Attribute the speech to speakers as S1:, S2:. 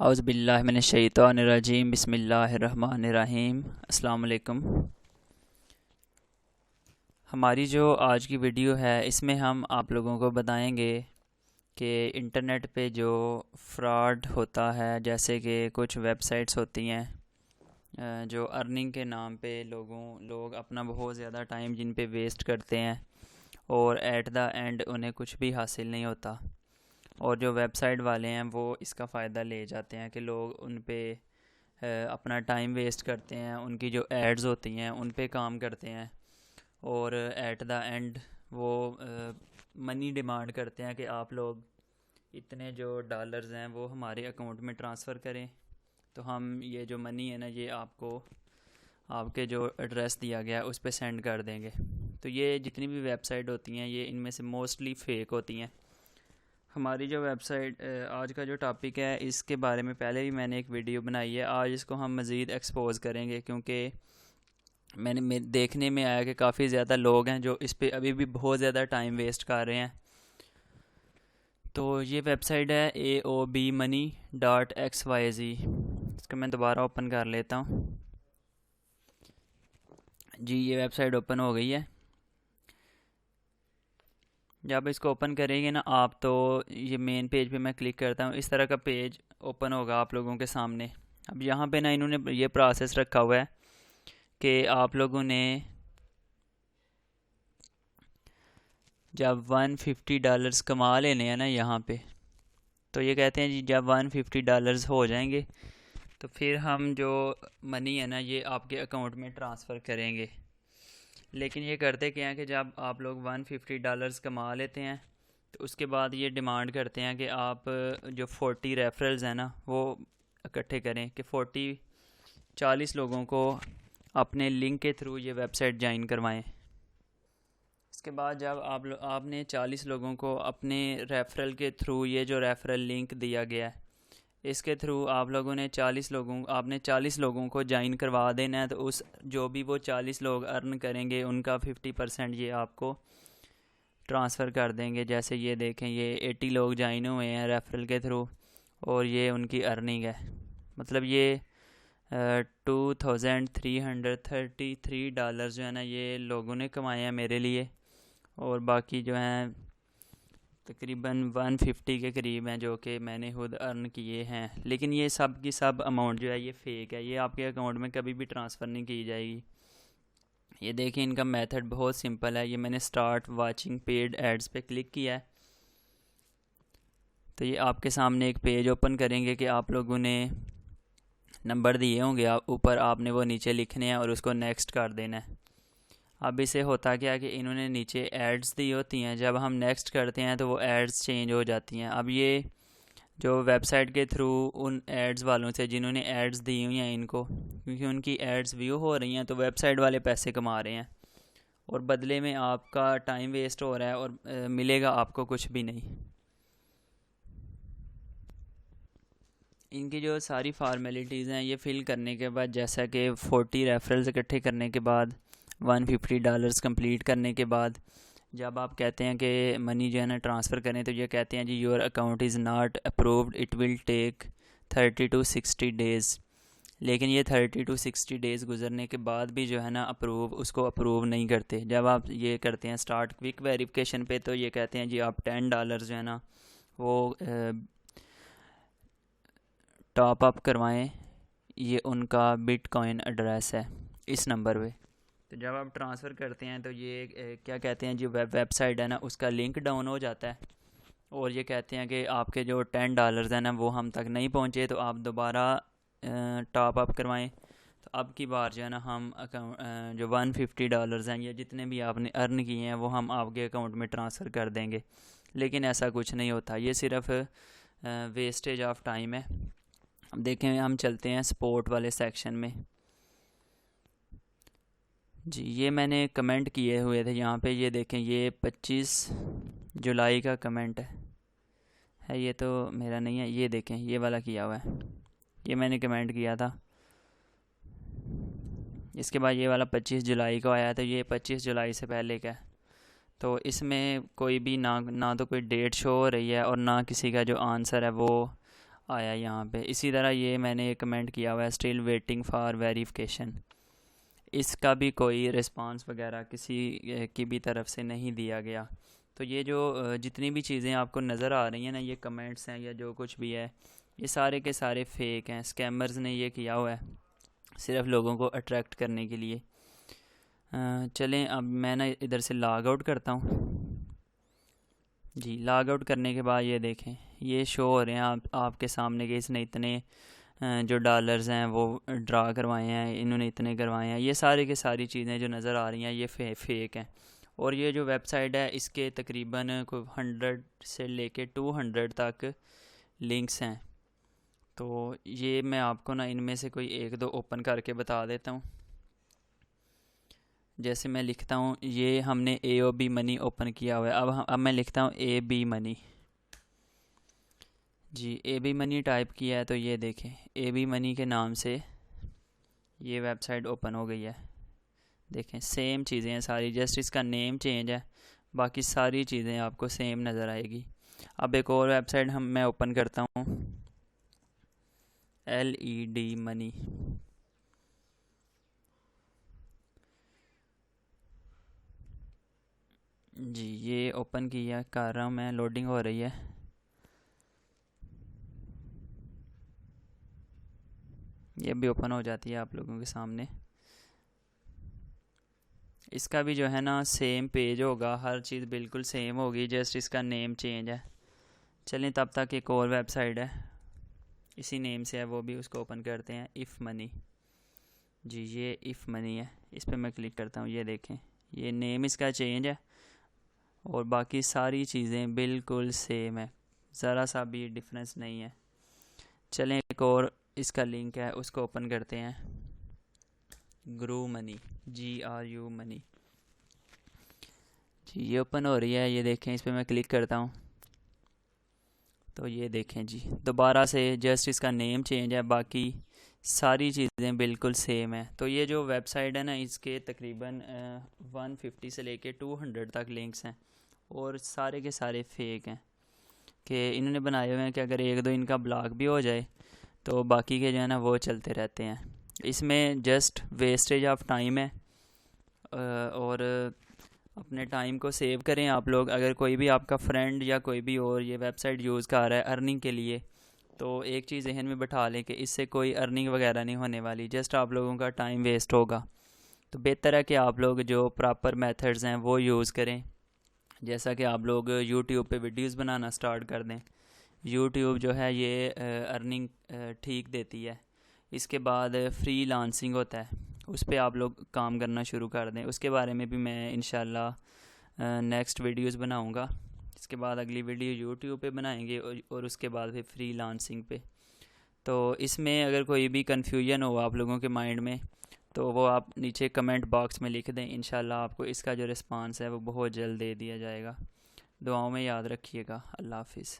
S1: औज़ुबिल्लाहि मिनश्शैतानिर्रजीम बिस्मिल्लाहिर्रहमानिर्रहीम। अस्सलाम वालेकुम। हमारी जो आज की वीडियो है इसमें हम आप लोगों को बताएंगे कि इंटरनेट पे जो फ्रॉड होता है, जैसे कि कुछ वेबसाइट्स होती हैं जो अर्निंग के नाम पे लोग अपना बहुत ज़्यादा टाइम जिन पे वेस्ट करते हैं और एट द एंड उन्हें कुछ भी हासिल नहीं होता। और जो वेबसाइट वाले हैं वो इसका फ़ायदा ले जाते हैं कि लोग उन पे अपना टाइम वेस्ट करते हैं, उनकी जो एड्स होती हैं उन पे काम करते हैं और एट द एंड वो मनी डिमांड करते हैं कि आप लोग इतने जो डॉलर्स हैं वो हमारे अकाउंट में ट्रांसफ़र करें, तो हम ये जो मनी है ना ये आपको आपके जो एड्रेस दिया गया है उस पर सेंड कर देंगे। तो ये जितनी भी वेबसाइट होती हैं ये इनमें से मोस्टली फ़ेक होती हैं। हमारी जो वेबसाइट आज का जो टॉपिक है इसके बारे में पहले भी मैंने एक वीडियो बनाई है। आज इसको हम मज़ीद एक्सपोज करेंगे क्योंकि देखने में आया कि काफ़ी ज़्यादा लोग हैं जो इस पे अभी भी बहुत ज़्यादा टाइम वेस्ट कर रहे हैं। तो ये वेबसाइट है AOBmoney.xyz। इसको मैं दोबारा ओपन कर लेता हूँ जी। ये वेबसाइट ओपन हो गई है। जब इसको ओपन करेंगे ना आप, तो ये मेन पेज पे मैं क्लिक करता हूँ, इस तरह का पेज ओपन होगा आप लोगों के सामने। अब यहाँ पे ना इन्होंने ये प्रोसेस रखा हुआ है कि आप लोगों ने जब $150 कमा लेने हैं ना यहाँ पे, तो ये कहते हैं जी जब $150 हो जाएंगे तो फिर हम जो मनी है ना ये आपके अकाउंट में ट्रांसफ़र करेंगे। लेकिन ये करते क्या हैं कि जब आप लोग $150 कमा लेते हैं तो उसके बाद ये डिमांड करते हैं कि आप जो 40 रेफरल्स हैं ना वो इकट्ठे करें कि 40 लोगों को अपने लिंक के थ्रू ये वेबसाइट ज्वाइन करवाएं। इसके बाद जब आपने 40 लोगों को अपने रेफरल के थ्रू, ये जो रेफरल लिंक दिया गया है इसके थ्रू आप लोगों ने 40 लोगों को ज्वाइन करवा देना है। तो उस जो भी वो 40 लोग अर्न करेंगे उनका 50% ये आपको ट्रांसफ़र कर देंगे। जैसे ये देखें, ये 80 लोग ज्वाइन हुए हैं रेफरल के थ्रू और ये उनकी अर्निंग है। मतलब ये $2333 जो है ना ये लोगों ने कमाए हैं मेरे लिए, और बाकी जो हैं तकरीबन 150 के करीब हैं जो कि मैंने खुद अर्न किए हैं। लेकिन ये सब की सब अमाउंट जो है ये फ़ेक है, ये आपके अकाउंट में कभी भी ट्रांसफ़र नहीं की जाएगी। ये देखिए इनका मेथड बहुत सिंपल है। ये मैंने स्टार्ट वाचिंग पेड एड्स पे क्लिक किया है तो ये आपके सामने एक पेज ओपन करेंगे कि आप लोगों ने नंबर दिए होंगे आप ऊपर, आपने वो नीचे लिखने हैं और उसको नेक्स्ट कर देना है। अब इसे होता क्या कि इन्होंने नीचे एड्स दी होती हैं, जब हम नेक्स्ट करते हैं तो वो एड्स चेंज हो जाती हैं। अब ये जो वेबसाइट के थ्रू उन एड्स वालों से जिन्होंने एड्स दी हुई हैं इनको, क्योंकि उनकी एड्स व्यू हो रही हैं तो वेबसाइट वाले पैसे कमा रहे हैं और बदले में आपका टाइम वेस्ट हो रहा है और मिलेगा आपको कुछ भी नहीं। इनकी जो सारी फार्मेलिटीज़ हैं ये फ़िल करने के बाद, जैसा कि 40 रेफरल्स इकट्ठे करने के बाद, $150 कंप्लीट करने के बाद, जब आप कहते हैं कि मनी जो है ना ट्रांसफ़र करें, तो ये कहते हैं जी your account is not approved, it will take 30 to 60 days. लेकिन ये 30 to 60 डेज़ गुजरने के बाद भी जो है ना उसको अप्रूव नहीं करते। जब आप ये करते हैं स्टार्ट क्विक वेरिफिकेशन पे, तो ये कहते हैं जी आप $10 जो है ना वो टॉप अप करवाएं, ये उनका बिटकॉइन एड्रेस है इस नंबर पे। तो जब आप ट्रांसफ़र करते हैं तो ये क्या कहते हैं, जो वेबसाइट है ना उसका लिंक डाउन हो जाता है और ये कहते हैं कि आपके जो $10 हैं ना वो हम तक नहीं पहुँचे, तो आप दोबारा टॉप अप करवाएं। तो अब की बार जो है ना हम अकाउंट जो $150 हैं या जितने भी आपने अर्न किए हैं वो हम आपके अकाउंट में ट्रांसफ़र कर देंगे। लेकिन ऐसा कुछ नहीं होता, ये सिर्फ वेस्टेज ऑफ टाइम है। अब देखें, हम चलते हैं स्पोर्ट वाले सेक्शन में जी। ये मैंने कमेंट किए हुए थे यहाँ पे, ये देखें ये 25 जुलाई का कमेंट है ये तो मेरा नहीं है, ये देखें ये वाला किया हुआ है, ये मैंने कमेंट किया था। इसके बाद ये वाला 25 जुलाई को आया, तो ये 25 जुलाई से पहले का है। तो इसमें कोई भी ना तो कोई डेट शो हो रही है और ना किसी का जो आंसर है वो आया यहाँ पे। इसी तरह ये मैंने एक कमेंट किया हुआ है स्टिल वेटिंग फॉर वेरिफिकेशन, इसका भी कोई रिस्पांस वगैरह किसी की भी तरफ से नहीं दिया गया। तो ये जो जितनी भी चीज़ें आपको नज़र आ रही हैं ना, ये कमेंट्स हैं या जो कुछ भी है, ये सारे के सारे फेक हैं। स्कैमर्स ने ये किया हुआ है सिर्फ लोगों को अट्रैक्ट करने के लिए। चलें अब मैं ना इधर से लॉग आउट करता हूँ जी। लॉग आउट करने के बाद ये देखें, ये शो हो रहे हैं आपके सामने कि इसने इतने जो डॉलर्स हैं वो ड्रा करवाए हैं, इन्होंने इतने करवाए हैं। ये सारी के सारी चीज़ें जो नज़र आ रही हैं ये फेक हैं। और ये जो वेबसाइट है इसके तकरीबन कोई 100 से लेके 200 तक लिंक्स हैं। तो ये मैं आपको ना इनमें से कोई एक दो ओपन करके बता देता हूँ। जैसे मैं लिखता हूँ, ये हमने AOB मनी ओपन किया हुआ है। अब मैं लिखता हूँ AB मनी जी। AB मनी टाइप किया है तो ये देखें AB मनी के नाम से ये वेबसाइट ओपन हो गई है। देखें सेम चीज़ें हैं सारी, जस्ट इसका नेम चेंज है, बाकी सारी चीज़ें आपको सेम नज़र आएगी। अब एक और वेबसाइट मैं ओपन करता हूँ, LED मनी जी। ये ओपन किया कर रहा हूँ मैं, लोडिंग हो रही है। ये भी ओपन हो जाती है आप लोगों के सामने। इसका भी जो है ना सेम पेज होगा, हर चीज़ बिल्कुल सेम होगी, जस्ट इसका नेम चेंज है। चलें तब तक एक और वेबसाइट है इसी नेम से है, वो भी उसको ओपन करते हैं। इफ़ मनी जी, ये इफ़ मनी है, इस पर मैं क्लिक करता हूँ। ये देखें ये नेम इसका चेंज है और बाकी सारी चीज़ें बिल्कुल सेम है, ज़रा सा भी डिफरेंस नहीं है। चलें एक और इसका लिंक है उसको ओपन करते हैं, ग्रू मनी GRU मनी जी। ये ओपन हो रही है, ये देखें इस पर मैं क्लिक करता हूँ तो ये देखें जी दोबारा से जस्ट इसका नेम चेंज है, बाकी सारी चीज़ें बिल्कुल सेम है। तो ये जो वेबसाइट है ना इसके तकरीबन 150 से लेके 200 तक लिंक्स हैं और सारे के सारे फेक हैं कि इन्होंने बनाए हुए हैं कि अगर एक दो इनका ब्लॉक भी हो जाए तो बाकी के जो है ना वो चलते रहते हैं। इसमें जस्ट वेस्टेज ऑफ टाइम है और अपने टाइम को सेव करें आप लोग। अगर कोई भी आपका फ्रेंड या कोई भी और ये वेबसाइट यूज़ कर रहा है अर्निंग के लिए तो एक चीज़ जहन में बैठा लें कि इससे कोई अर्निंग वगैरह नहीं होने वाली, जस्ट आप लोगों का टाइम वेस्ट होगा। तो बेहतर है कि आप लोग जो प्रॉपर मेथड्स हैं वो यूज़ करें। जैसा कि आप लोग यूट्यूब पे वीडियोस बनाना स्टार्ट कर दें, यूट्यूब जो है ये अर्निंग ठीक देती है। इसके बाद फ्री लांसिंग होता है, उस पर आप लोग काम करना शुरू कर दें। उसके बारे में भी मैं इंशाल्लाह नेक्स्ट वीडियोस बनाऊंगा। इसके बाद अगली वीडियो यूट्यूब पे बनाएंगे और उसके बाद फिर फ्री लांसिंग पे। तो इसमें अगर कोई भी कन्फ्यूजन हो आप लोगों के माइंड में तो वो आप नीचे कमेंट बॉक्स में लिख दें, इंशाल्लाह आपको इसका जो रिस्पांस है वो बहुत जल्द दे दिया जाएगा। दुआओं में याद रखिएगा। अल्लाह हाफिज़।